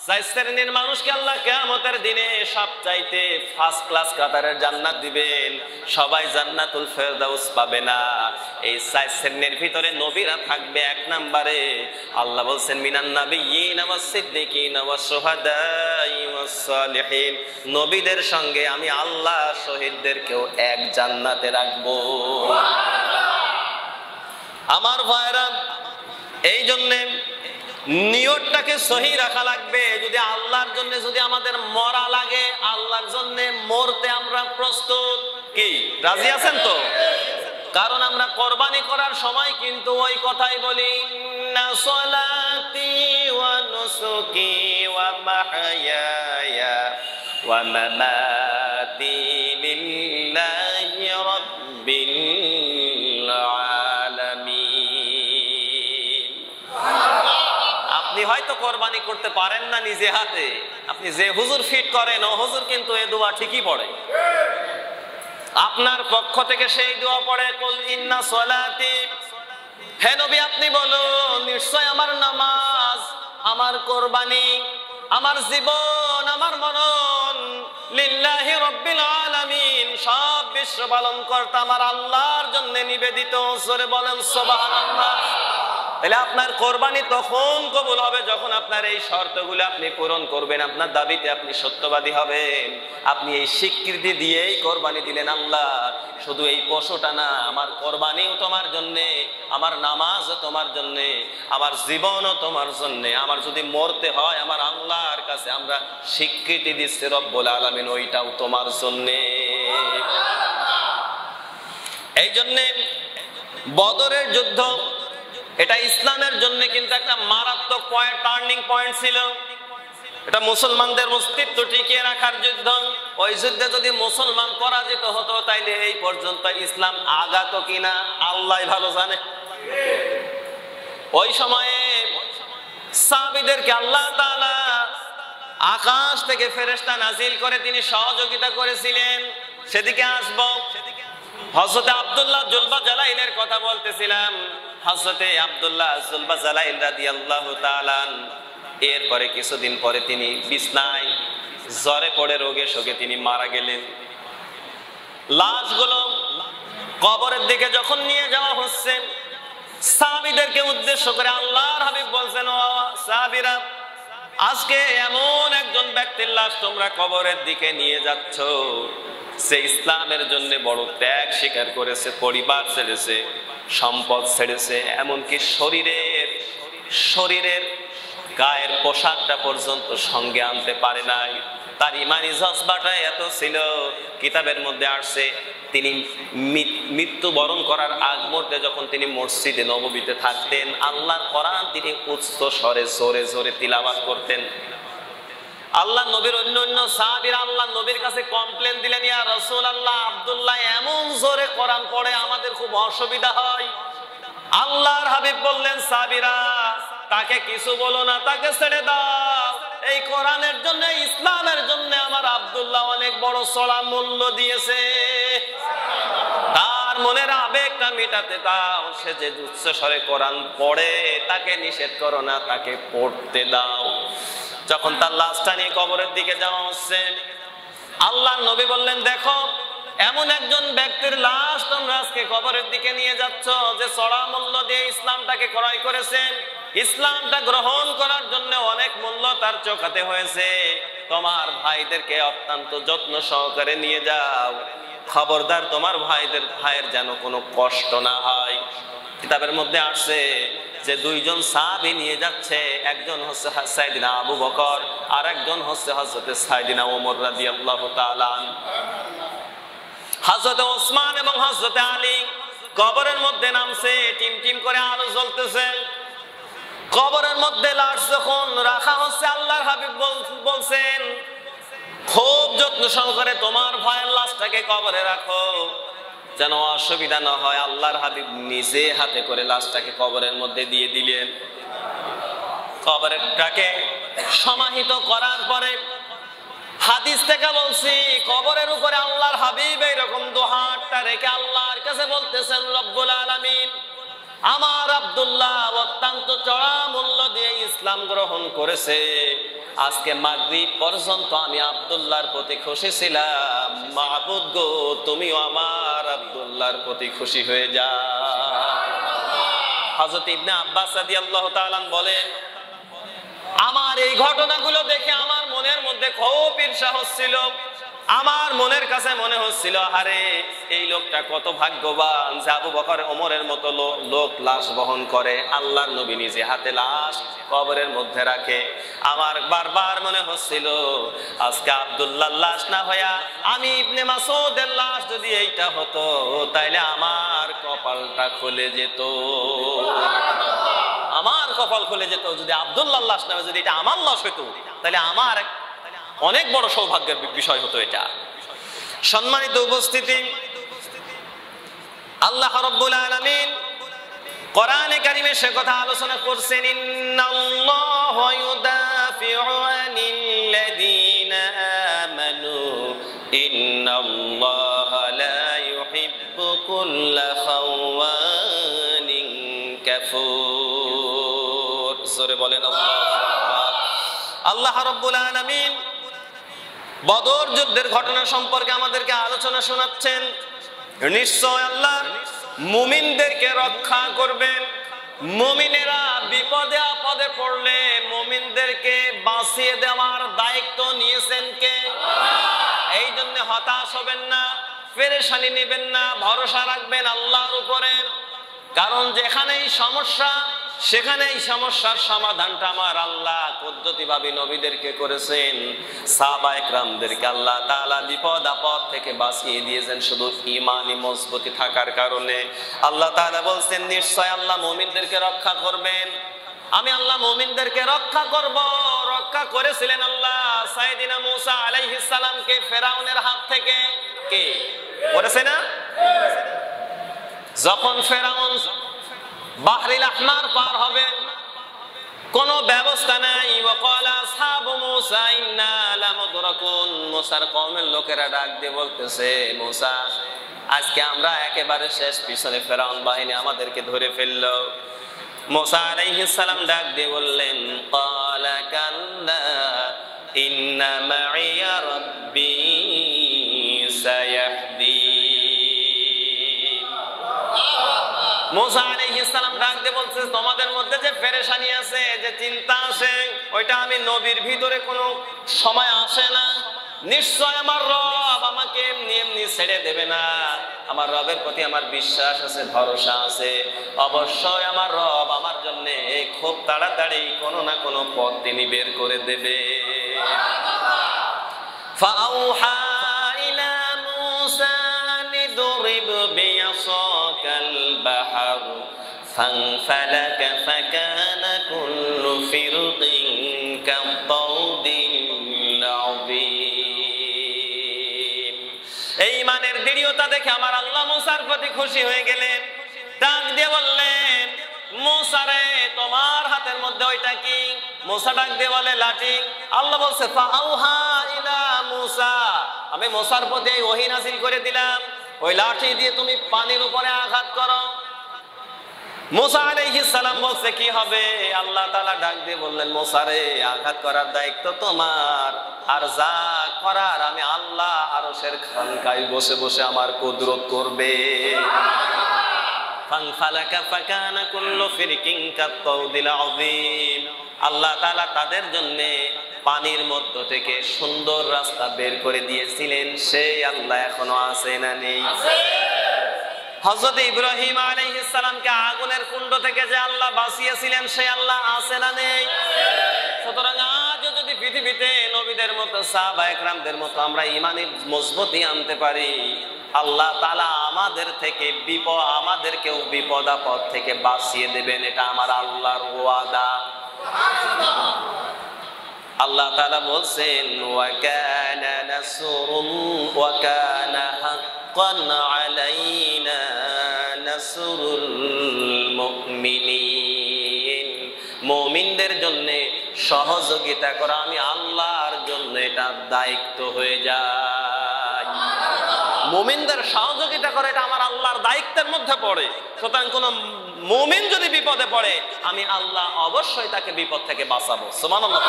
চার শ্রেণীর মানুষকে আল্লাহ কিয়ামতের দিনে সবচাইতে ফার্স্ট ক্লাস কাতারের জান্নাত দিবেন, সবাই জান্নাতুল ফেরদাউস পাবে না। এই চার শ্রেণীর ভিতরে নবীরা থাকবে এক নম্বরে। আল্লাহ বলছেন মিনান নাবিয়্যিন ওয়াস সিদ্দিকিন ওয়াস শুহাদাই ওয়াস সালিহিন, নবীদের সঙ্গে আমি আল্লাহ শহীদদেরকেও এক জান্নাতে রাখবো। আমার ভাইরা, এই জন্যে নিয়তটাকে সহি রাখা লাগবে। যদি আল্লাহর জন্য যদি আমাদের মরা লাগে, আল্লাহর জন্য মরতে আমরা প্রস্তুত, কি রাজি আছেন তো? কারণ আমরা কোরবানি করার সময় কিন্তু ওই কথাই বলি, ইন্না সলাতি ওয়া নুসুকি ওয়া মাহইয়ায়া ওয়া মামাতি লিল্লাহি রাব্বিল আলামিন। আপনি হয়তো কোরবানি করতে পারেন না নিজে হাতে, আপনি যে হুজুর ফিট করেন ও হুজুর কিন্তু এই দোয়া ঠিকই পড়ে, আপনার পক্ষ থেকে সেই দোয়া পড়ে, কুল ইন্না সলাতি, হে নবী আপনি বলুন নিশ্চয় আমার নামাজ, আমার কোরবানি, আমার জীবন, আমার মনন লিল্লাহি রাব্বিল আলামিন, সব বিশ্ব পালন কর্তা আমার আল্লাহর জন্য নিবেদিত। জোরে বলেন সুবহানাল্লাহ। তাহলে আপনার কোরবানি তখন কবুল হবে যখন আপনার এই শর্তগুলো আপনি পূরণ করবেন, আপনার দাবিতে আপনি সত্যবাদী হবেন। আপনি এই স্বীকৃতি দিয়েই কোরবানি দিলেন, আল্লাহ শুধু এই পশুটা না, আমার কোরবানিও তোমার জন্যে, আমার নামাজও তোমার জন্যে, আমার জীবনও তোমার জন্যে, আমার যদি মরতে হয় আমার আল্লাহর কাছে আমরা স্বীকৃতি দিচ্ছি রব্বুল আলামিন ওইটাও তোমার জন্যে। এই জন্যে বদরের যুদ্ধ এটা ইসলামের জন্য কিন্তু একটা মারাত্মক পয়েন্ট, টার্নিং পয়েন্ট ছিল। এটা মুসলমানদের অস্তিত্ব টিকিয়ে রাখার যুদ্ধ। ওই যুদ্ধে যদি মুসলমান পরাজিত হতো তাইলে এই পর্যন্ত ইসলাম আগাতো কিনা আল্লাহ ভালো জানে। ওই সময়ে সাহাবীদেরকে আল্লাহ তাআলা আকাশ থেকে ফেরেশতা নাজিল করে তিনি সহযোগিতা করেছিলেন। সেদিকে আসবো। হযরত আব্দুল্লাহ জুলবাজালাইলের কথা বলতেছিলাম। হযরতে আব্দুল্লাহ জুলবাজালাইল রাদিয়াল্লাহু তাআলা এরপরে কিছুদিন পরে তিনি বিছনায় জ্বরে পড়ে রোগে শোকে তিনি মারা গেলেন। লাশগুলো কবরের দিকে যখন নিয়ে যাওয়া হচ্ছে, সাহাবীদেরকে উদ্দেশ্য করে আল্লাহর হাবিব বলছেন, ও সাহাবীরা, আজকে এমন একজন ব্যক্তির লাশ তোমরা কবরের দিকে নিয়ে যাচ্ছ, সে ইসলামের জন্য বড় ত্যাগ স্বীকার করেছে, পরিবার ছেড়েছে, সম্পদ ছেড়েছে, এমনকি শরীরের গায়ের পোশাকটা পর্যন্ত সঙ্গে আনতে পারে নাই। তার ইমানি জজবাটা এত ছিল, কিতাবের মধ্যে আসছে তিনি মৃত্যুবরণ করার আগ মুহূর্তে যখন তিনি মসজিদে নববীতে থাকতেন, আল্লাহর কোরআন তিনি উচ্চ স্বরে জোরে জোরে তিলাওয়াত করতেন। আল্লাহ নবীর অন্য সাহাবীরা আল্লাহ নবীর কাছে কমপ্লেন দিলেন, ইয়া রাসূলুল্লাহ, আব্দুল্লাহ এমন জোরে কোরআন পড়ে আমাদের খুব অসুবিধা হয়। আল্লাহর হাবিব বললেন, সাহাবীরা তাকে কিছু বলো না, তাকে ছেড়ে দাও। এই কোরআনের জন্য, ইসলামের জন্য আমার আব্দুল্লাহ অনেক বড় চড়া মূল্য দিয়েছে, তার মনের আবেগটা মেটাতে দাও। সে যে উচ্চ স্বরে কোরআন পড়ে তাকে নিষেধ করো না, তাকে পড়তে দাও। যখন তার লাশটা নিয়ে কবরের দিকে যাওয়া হচ্ছে, আল্লাহর নবী বললেন, দেখো এমন একজন ব্যক্তির লাশ তোমরা আজকে কবরের দিকে নিয়ে যাচ্ছ যে চড়া মূল্য দিয়ে ইসলামটাকে ক্রয় করেছেন, ইসলামটা গ্রহণ করার জন্য অনেক মূল্য তার চোখাতে হয়েছে। তোমার ভাইদেরকে অত্যন্ত যত্ন সহকারে নিয়ে যাও, খবরদার তোমার ভাইয়ের যেন কোনো কষ্ট না হয়। কিতাবের মধ্যে আসছে যে দুইজন সাহাবী নিয়ে যাচ্ছে, একজন হচ্ছে সাইয়েদনা আবু বকর আর একজন হচ্ছে হযরতে সাইয়েদনা ওমর রাদিয়াল্লাহু তাআলা। হযরত ওসমান এবং হযরতে আলী কবরের মধ্যে নামছে, টিম টিম করে আলো জ্বলতেছে। কবরের মধ্যে লাশ যখন রাখা হচ্ছে, আল্লাহর হাবিব বলছেন, খুব যত্ন সহকারে তোমার ভাইয়ের লাশটাকে কবরে রাখো, যেন অসুবিধা না হয়। আল্লাহর হাবিব নিজে হাতে করে লাশটাকে কবরের মধ্যে দিয়ে দিলেন। কবরটাকে সমাহিত করার পরে হাদিস থেকে বলছি, কবরের উপরে আল্লাহর হাবিব এইরকম দুহাতটা রেখে আল্লাহর কাছে বলতেছেন, রব্বুল আলামিন, আমার আব্দুল্লাহ অত্যন্ত চড়া মূল্য দিয়ে ইসলাম গ্রহণ করেছে, আজকে মাগরিব পর্যন্ত আমি আব্দুল্লাহর প্রতি খুশি ছিলাম, মাবুদ গো তুমিও আমার আব্দুল্লাহর প্রতি খুশি হয়ে যাও। হযরত ইবনে আব্বাস রাদিয়াল্লাহু তাআলা বলেন, আমার এই ঘটনাগুলো দেখে আমার মনের মধ্যে খুব ঈর্ষা হচ্ছিল। আমার মনের কাছে মনে হচ্ছিল, আরে এই লোকটা কত ভাগ্যবান যে আবু বকর ওমরের মতো লোক লাশ বহন করে, আল্লাহর নবী নিজে হাতে লাশ কবরের মধ্যে রাখে। আমার বারবার মনে হচ্ছিল আজকে আব্দুল্লাহর লাশ না হইয়া আমি ইবনে মাসউদের লাশ যদি এইটা হতো, তাইলে আমার কপালটা খুলে যেত, আমার কপাল খুলে যেত। যদি আব্দুল্লাহর লাশ না হয়, যদি এটা আমার লাশ হইতো, তাহলে আমার অনেক বড় সৌভাগ্যের বিষয় হতো এটা। সম্মানিত উপস্থিতি, আল্লাহ রাব্বুল আলামিন কোরআনে কারিমে সে কথা আলোচনা করছেন, ইন্নাল্লাহা ইউদাফিউ আনিল্লাযীনা আমানু ইন্নাল্লাহা লা ইউহিব্বু কুল্লা খাওয়ানিন কাফুর। সূরা বলেন আল্লাহু আকবার। আল্লাহ রাব্বুল আলামিন বদর যুদ্ধের ঘটনা সম্পর্কে আমাদেরকে আলোচনা শোনাচ্ছেন। নিশ্চয় আল্লাহ মুমিনদেরকে রক্ষা করবেন। মুমিনেরা বিপদে আপদে পড়লে মুমিনদেরকে বাঁচিয়ে দেওয়ার দায়িত্ব নিয়েছেন কে? এই জন্য হতাশ হবেন না, পেরেশানি নেবেন না, ভরসা রাখবেন আল্লাহর উপরে। কারণ যেখানেই সমস্যা, সেখানেই সমস্যার সমাধানটা আমার আল্লাহ পদ্ধতিভাবে নবীদেরকে করেছেন। সাহাবায়ে কেরামদেরকে আল্লাহ তাআলা বিপদ আপদ থেকে বাঁচিয়ে দিয়েছেন শুধু ঈমানি মজবুতি থাকার কারণে। আল্লাহ তাআলা বলছেন, নিশ্চয় আল্লাহ মুমিনদেরকে রক্ষা করবেন। আমি আল্লাহ মুমিনদেরকে রক্ষা করব। রক্ষা করেছিলেন আল্লাহ সাইয়েদিনা মূসা আলাইহিস সালামকে ফেরাউনের হাত থেকে। কে করেছে না? যখন ফেরাউন বাহরিল আহমার পার হবে, কোনো ব্যবস্থা নাই, ওয়াকালা আসহাবু মূসা ইন্না লামুদরাকুন। মূসার কওমের লোকেরা ডাক দিয়ে বলতেছে, মূসা আজকে আমরা একেবারে শেষ, পিছনে ফেরাউন বাহিনী আমাদেরকে ধরে ফেললো। মূসা আলাইহিস সালাম ডাক দিয়ে বললেন, ক্বালা কাল্লা ইন্না মাইয়া রাব্বী সায়াহদিন। মূসা আলাইহিস সালাম ডাক দিয়ে বলছে, তোমাদের মধ্যে যে পেরেশানি আছে, যে চিন্তা আছে, ওইটা আমি নবীর ভিতরে কোনো সময় আসে না। নিশ্চয় আমার রব আমাকে এমনি এমনি ছেড়ে দেবে না। আমার রবের প্রতি আমার বিশ্বাস আছে, ভরসা আছে। অবশ্যই আমার রব আমার জন্য খুব তাড়াতাড়ি কোনো না কোনো পথ তিনি বের করে দেবে। ফাআউহা ইলা মূসা নিদরিব বিআসাকাল বাহর ফানফালাকা ফাকানা কুল্লু ফিরকিন কাত-তাউদিল আযীম। এই ইমানের দৃঢ়তা দেখে আমার আল্লাহ মূসার প্রতি খুশি হয়ে গেলেন। ডাক দিয়ে বললেন, মূসা রে, তোমার হাতের মধ্যে ওইটা কি? মূসা ডাক দিয়ে বলে, লাঠি। আল্লাহ বলছে, ফাআউহা ইলা মূসা, আমি মূসার প্রতি এই ওহী নাযিল করে দিলাম, ওই লাঠি দিয়ে তুমি পানির উপরে আঘাত করো। মূসা আলাইহিস সালাম বলছে, কি হবে? আল্লাহ তাআলা ডাক দিয়ে বললেন, মূসা রে, আঘাত করার দায়িত্ব তোমার, আর যা করার আমি আল্লাহ আরশের খানকায় বসে বসে আমার কুদরত করবে। ফানফালাকা ফাকানা কুল্লু ফিরকিন কাত-তাউদিল আযীম। আল্লাহ তাআলা তাদের জন্য পানির মধ্য থেকে সুন্দর রাস্তা বের করে দিয়েছিলেন। সেই আল্লাহ এখনো আছে না নেই? হযরত ইব্রাহিম আলাইহিস সালামকে আগুনের কুণ্ড থেকে যে আল্লাহ বাঁচিয়েছিলেন, সেই আল্লাহ আছে না নেই? সুতরাং আজও যদি পৃথিবীতে নবীদের মতো সাহাবায়ে কেরামদের মতো আমরা ঈমানের মজবুতি আনতে পারি, আল্লাহ তাআলা আমাদের থেকে আমাদেরকেও বিপদ আপদ থেকে বাঁচিয়ে দেবেন। এটা আমার আল্লাহর ওয়াদা। আল্লাহ তাআলা বলছেন, ওয়া কানা ওয়া কানা হাক্কান আলাইনা নাসরুল মুমিনিন। মুমিনদের জন্য সহযোগিতা করা আমি আল্লাহর জন্য এটা দায়িত্ব হয়ে যায়। মুমিনদের সহযোগিতা করে এটা আমার আল্লাহর দায়িত্বের মধ্যে পড়ে। সুতরাং কোন মুমিন যদি বিপদে পড়ে, আমি আল্লাহ অবশ্যই তাকে বিপদ থেকে বাঁচাবো। সুবহানাল্লাহ।